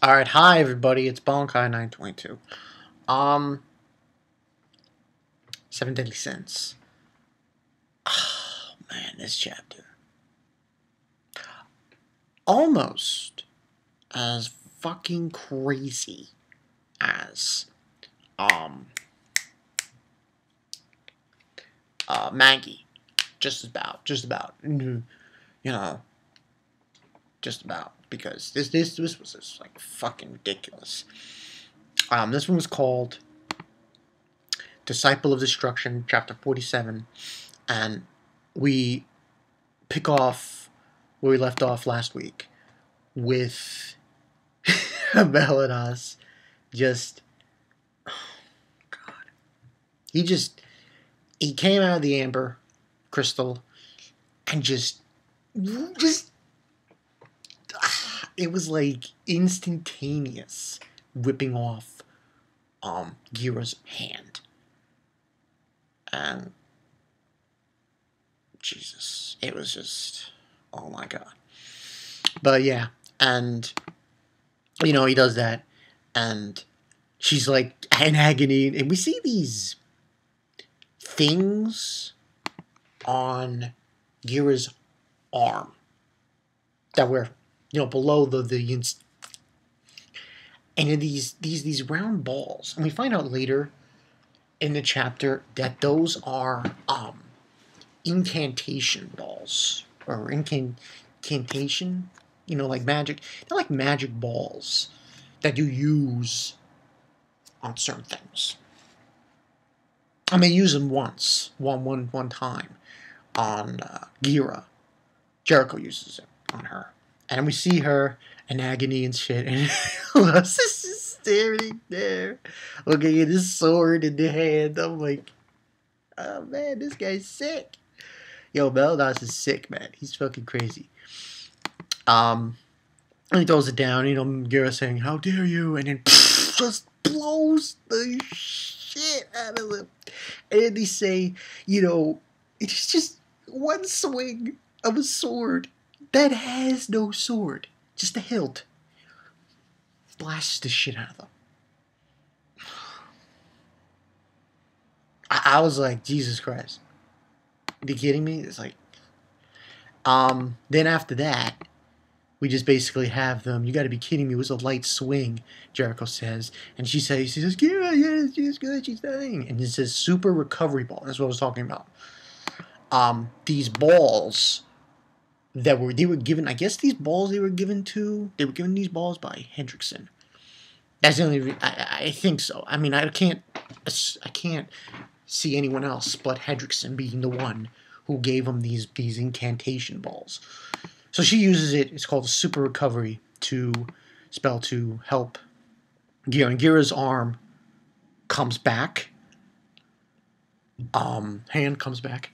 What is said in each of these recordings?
Alright, hi everybody, it's Bonkai922. Um, Seven Deadly Sins. Oh man, this chapter. Almost as fucking crazy as, um, Maggie. Just about. You know, just about. Because this was just, like, fucking ridiculous. This one was called Disciple of Destruction, Chapter 47, and we pick off where we left off last week with meliodas just, oh god, he came out of the amber crystal and just it was like instantaneous ripping off Gira's hand. And Jesus, it was just, oh my god. But yeah, and he does that, and she's like in agony, and we see these things on Gira's arm that were, below the and these round balls, and we find out later in the chapter that those are incantation balls or incantation, like magic. They're like magic balls that you use on certain things. I may use them one time on Gira. Jericho uses it on her, and we see her in agony and shit, and Los is just staring there, looking at his sword in the hand. I'm like, oh man, this guy's sick. Yo, Meliodas is sick, man. He's fucking crazy. And he throws it down. Gira saying, "How dare you?" And then just blows the shit out of him. And they say, it's just one swing of a sword that has no sword, just a hilt. Blasts the shit out of them. I was like, Jesus Christ. Are you kidding me? It's like, then after that, we just basically have them. You got to be kidding me! It was a light swing, Jericho says, and she says, yeah, she's good, she's dying, and it says super recovery ball. That's what I was talking about. These balls they were given. I guess these balls they were given these balls by Hendrickson. That's the only. I think so. I mean, I can't see anyone else but Hendrickson being the one who gave him these incantation balls. So she uses it. It's called super recovery to help Gira. And Gira's arm comes back. Hand comes back.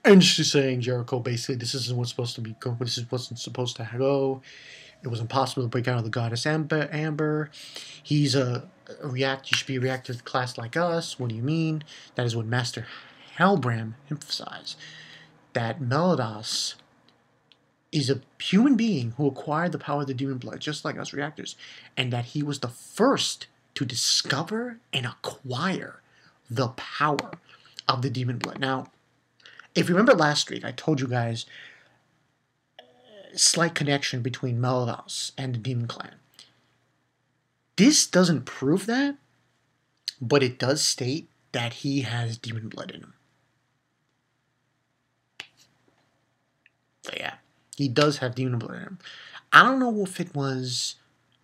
And she's saying, Jericho, basically, this isn't what's supposed to be going. This is what's supposed to go. It was impossible to break out of the goddess Amber. He's a react. You should be a reactor class like us. What do you mean? That is what Master Halbram emphasized. That Meliodas is a human being who acquired the power of the demon blood, just like us reactors, and that he was the first to discover and acquire the power of the demon blood. Now, if you remember last week, I told you guys slight connection between Meliodas and the demon clan. This doesn't prove that, but it does state that he has demon blood in him. So yeah, he does have demon blood in him. I don't know if it was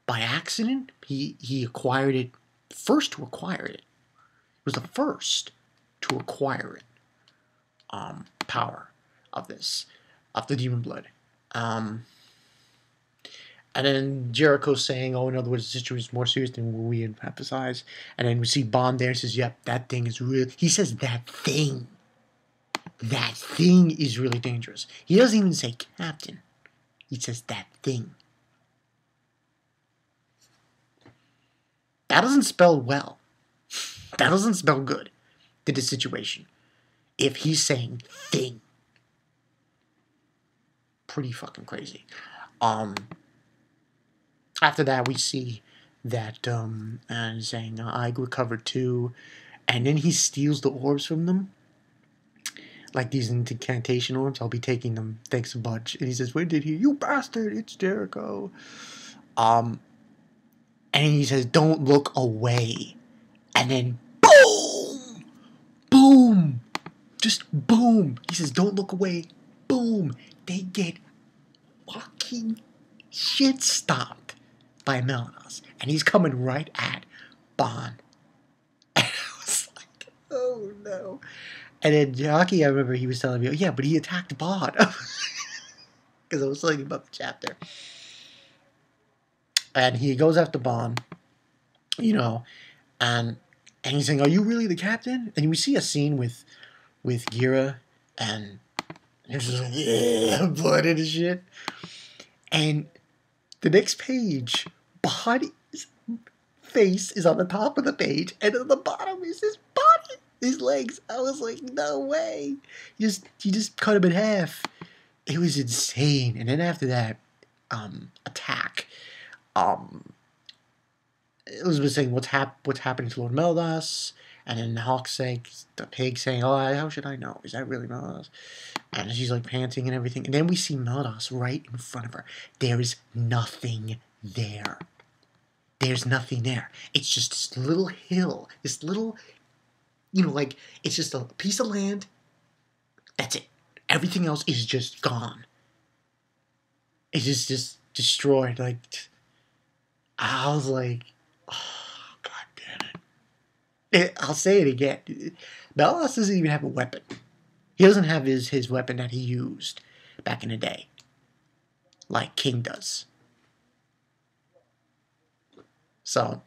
by accident. He acquired it, first to acquire it. He was the first to acquire it. Power of the demon blood. And then Jericho saying, oh, in other words, the situation is more serious than what we emphasize. And then we see Bond there and says, yep, that thing is real. He says that thing. That thing is really dangerous. He doesn't even say captain. He says that thing. That doesn't spell well. That doesn't spell good to the situation. If he's saying thing. Pretty fucking crazy. After that, we see that and saying, "I recovered too," and then he steals the orbs from them, like these incantation orbs. I'll be taking them. Thanks a bunch. And he says, "When did he? You bastard! It's Jericho." Um, and he says, "Don't look away." And then boom, boom, just boom. He says, "Don't look away." Boom. They get fucking shit stopped by meliodas, and he's coming right at Bond. And I was like, oh no. And then Jockey, I remember he was telling me, oh, yeah, but he attacked Bond. Because I was talking about the chapter. And he goes after Bond, you know, and he's saying, are you really the captain? And we see a scene with Gira, and he's just like, yeah, blood and shit. And the next page, Bond's face is on the top of the page, and on the bottom is his body, his legs. I was like, no way. You just cut him in half. It was insane. And then after that, attack. Elizabeth saying what's happening to Lord Meliodas, and then Hawk saying, the pig saying, "Oh, how should I know? Is that really Meliodas?" And she's like panting and everything. And then we see Meliodas right in front of her. There is nothing there. There's nothing there. It's just this little hill, this little, like it's just a piece of land. That's it. Everything else is just gone. It's just destroyed. Like, I was like, oh, god damn it. I'll say it again. Meliodas doesn't even have a weapon. He doesn't have his weapon that he used back in the day, like King does. So,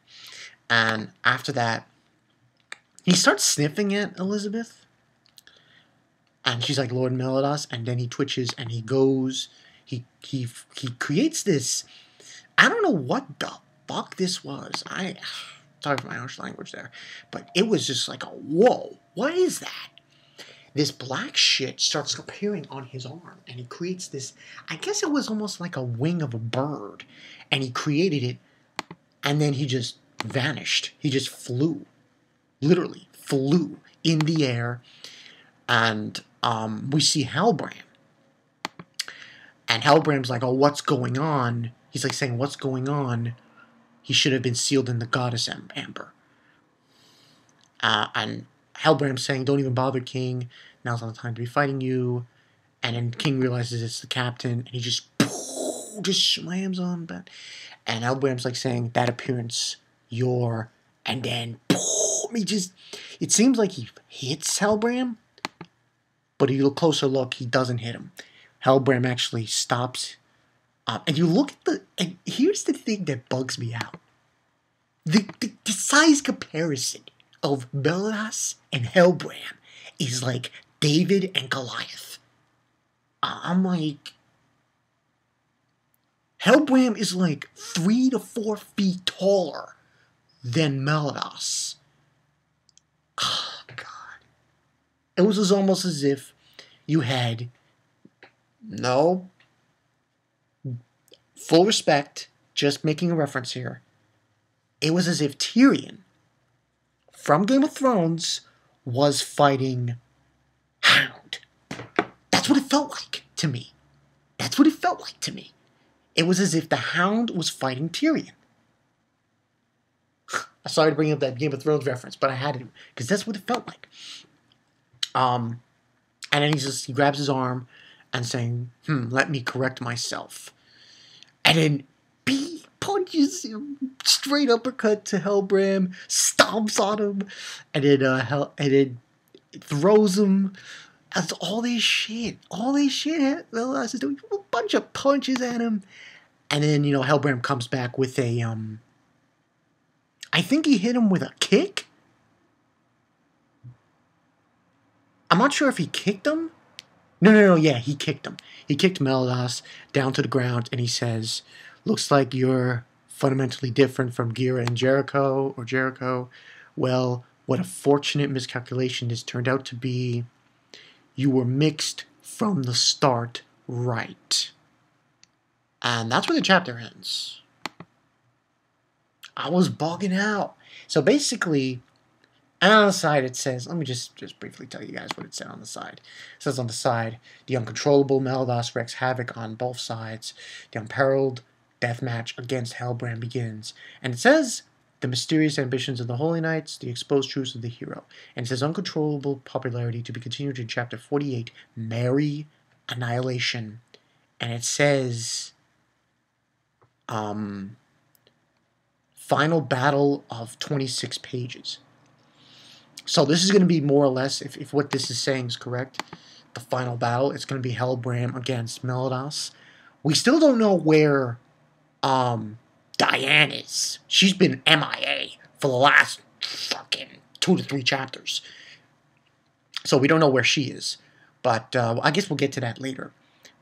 and after that, he starts sniffing at Elizabeth, and she's like, Lord Meliodas, and then he twitches, and he goes, he creates this, I don't know what the fuck this was. Sorry for my harsh language there, but it was just like a, whoa, what is that? This black shit starts appearing on his arm, and he creates this, I guess it was almost like a wing of a bird, and he created it, and then he just vanished. He just flew. Literally flew in the air, and we see Halbrand. And Halbrand's like, oh, what's going on? He's like saying, what's going on? He should have been sealed in the goddess amber. And Halbrand's saying, don't even bother, King. Now's not the time to be fighting you. And then King realizes it's the captain, and he just slams on that. And Halbrand's like saying, that appearance, your, and then it seems like he hits Halbrand, but if you look closer look, he doesn't hit him. Halbrand actually stops, and you look at and here's the thing that bugs me out. The size comparison of Meliodas and Halbrand is like David and Goliath. I'm like, Halbrand is like 3 to 4 feet taller than Meliodas. Oh, God. It was almost as if you had, no, full respect, just making a reference here. It was as if Tyrion from Game of Thrones was fighting Hound. That's what it felt like to me. That's what it felt like to me. It was as if the Hound was fighting Tyrion. I'm sorry to bring up that Game of Thrones reference, but I had to, because that's what it felt like. And then he grabs his arm and saying, let me correct myself. And then B punches him, straight uppercut to Halbrand, stomps on him, and then throws him. That's all this shit. Meliodas is doing a bunch of punches at him. And then, Halbrand comes back with a, I think he hit him with a kick? I'm not sure if he kicked him. No, yeah, he kicked him. He kicked Meliodas down to the ground, and he says, looks like you're fundamentally different from Gira and Jericho. Well, what a fortunate miscalculation this turned out to be. You were mixed from the start right. And that's where the chapter ends. I was bugging out. So basically, and on the side it says, let me just briefly tell you guys what it said on the side. It says on the side, the uncontrollable meliodas wreaks havoc on both sides. The unparalleled death match against Hellbrand begins. And it says, the mysterious ambitions of the Holy Knights, the exposed truths of the hero. And it says, uncontrollable popularity to be continued in chapter 48, Merry Annihilation. And it says, final battle of 26 pages. So this is going to be more or less, if what this is saying is correct, the final battle. It's going to be Hellbrand against meliodas. We still don't know where Diane is. She's been MIA for the last fucking 2 to 3 chapters. So we don't know where she is. But I guess we'll get to that later.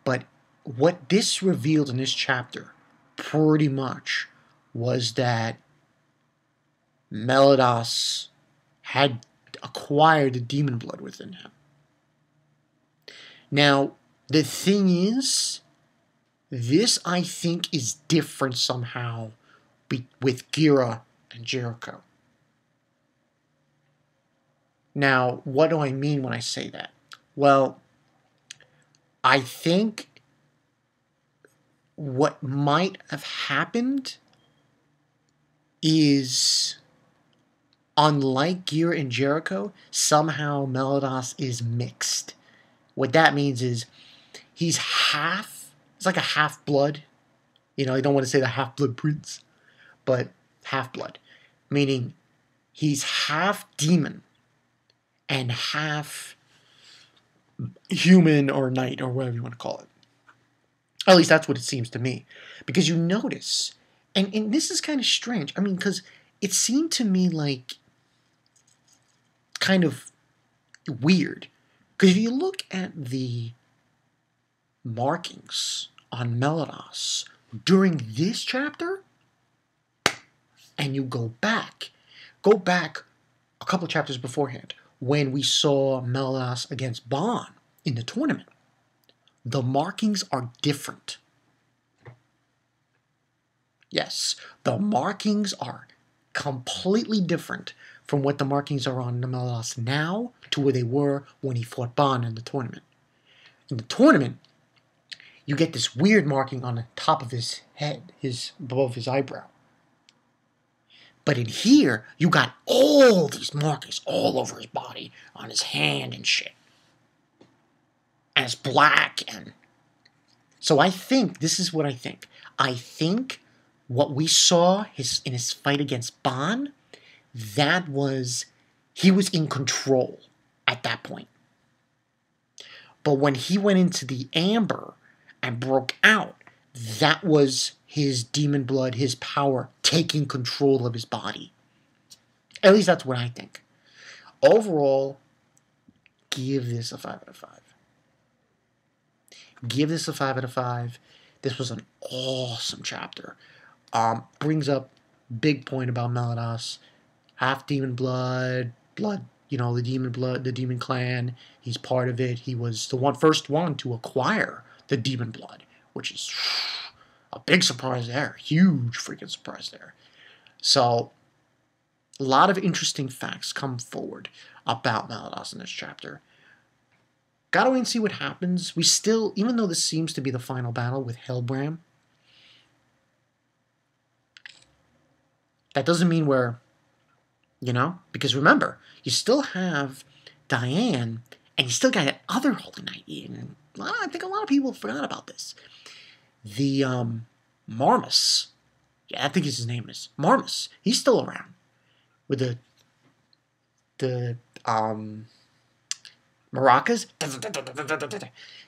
But what this revealed in this chapter pretty much was that meliodas had acquired the demon blood within him. Now, the thing is, this I think is different somehow with Gira and Jericho. Now, what do I mean when I say that? Well, I think what might have happened is, unlike Gira and Jericho, somehow meliodas is mixed. What that means is he's like a half-blood. You know, I don't want to say the half-blood prince, but half-blood. Meaning he's half demon and half human or knight or whatever you want to call it. At least that's what it seems to me. Because you notice, and this is kind of strange. I mean, because it seemed to me like kind of weird. Because if you look at the markings on meliodas during this chapter, and you go back a couple of chapters beforehand, when we saw meliodas against Bon in the tournament, the markings are different. Yes, the markings are completely different from what the markings are on the meliodas now to where they were when he fought Bon in the tournament. In the tournament, you get this weird marking on the top of his head, above his eyebrow. But in here, you got all these markings all over his body, on his hand and shit. And it's black, and so I think, this is what I think. I think what we saw in his fight against Bon, he was in control at that point. But when he went into the amber and broke out, that was his demon blood, his power, taking control of his body. At least that's what I think. Overall, give this a 5 out of 5. Give this a 5 out of 5. This was an awesome chapter. Brings up big point about meliodas. Half demon blood, you know, the demon blood, the demon clan. He's part of it. He was the first one to acquire the demon blood, which is a big surprise there. Huge freaking surprise there. So, a lot of interesting facts come forward about meliodas in this chapter. Gotta wait and see what happens. We still, even though this seems to be the final battle with Hellbrand, that doesn't mean we're, you know, because remember, you still have Diane, and you still got that other Holy Knight. And I think a lot of people forgot about this. The Marmus, yeah, I think his name is Marmus. He's still around with the maracas.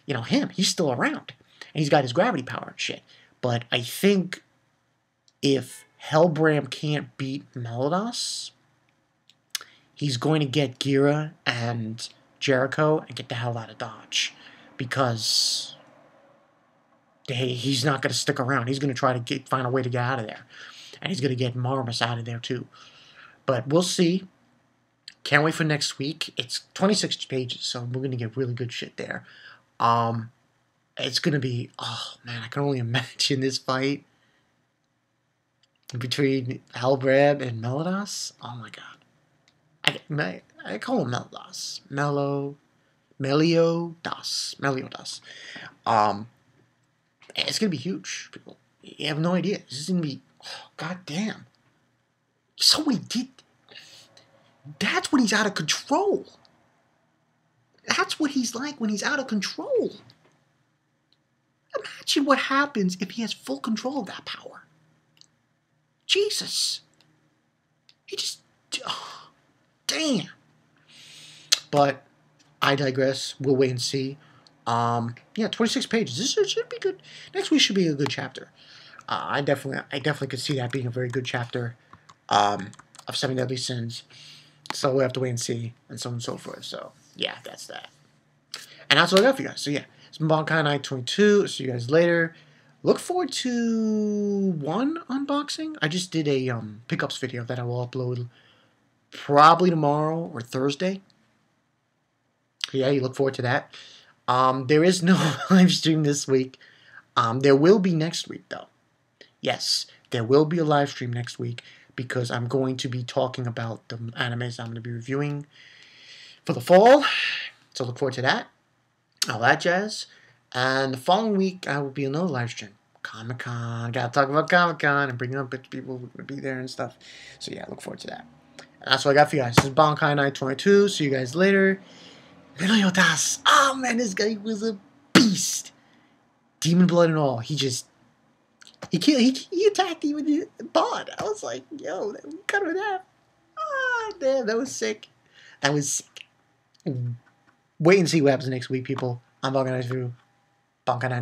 You know him. He's still around, and he's got his gravity power and shit. But I think if Hellbrand can't beat meliodas, he's going to get Gira and Jericho and get the hell out of Dodge, because he's not going to stick around. He's going to try to find a way to get out of there, and he's going to get Marmus out of there too. But we'll see. Can't wait for next week. It's 26 pages, so we're going to get really good shit there. It's going to be, oh man, I can only imagine this fight. between Halbrand and Meliodas. Oh my god. I call him Meliodas. Meliodas. Um, it's gonna be huge, people. You have no idea. This is gonna be, oh, god damn. So what he did. That's when he's out of control. That's what he's like when he's out of control. Imagine what happens if he has full control of that power. Jesus. He just, oh, damn. But I digress. We'll wait and see. Yeah, 26 pages. This should be good. Next week should be a good chapter. I definitely could see that being a very good chapter of Seven Deadly Sins. So we'll have to wait and see, and so on and so forth. So yeah, that's that. And that's all I got for you guys. So yeah, it's been Bankai Night 22. See you guys later. Look forward to one unboxing. I just did a pickups video that I will upload probably tomorrow or Thursday. Yeah, you look forward to that. There is no live stream this week. There will be next week, though. Yes, there will be a live stream next week because I'm going to be talking about the animes I'm going to be reviewing for the fall. So look forward to that. All that jazz. And the following week, I will be another live stream. Comic-Con. Gotta talk about Comic-Con and bring up people who will be there and stuff. So yeah, look forward to that. And that's what I got for you guys. This is Bankai Night 22. See you guys later. meliodas. Oh man, this guy was a beast. Demon blood and all. He attacked even the bot. I was like, yo, cut him in half. Ah, damn, that was sick. That was sick. Wait and see what happens next week, people. I'm Bankai Night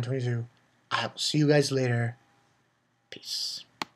22. I will see you guys later. Peace.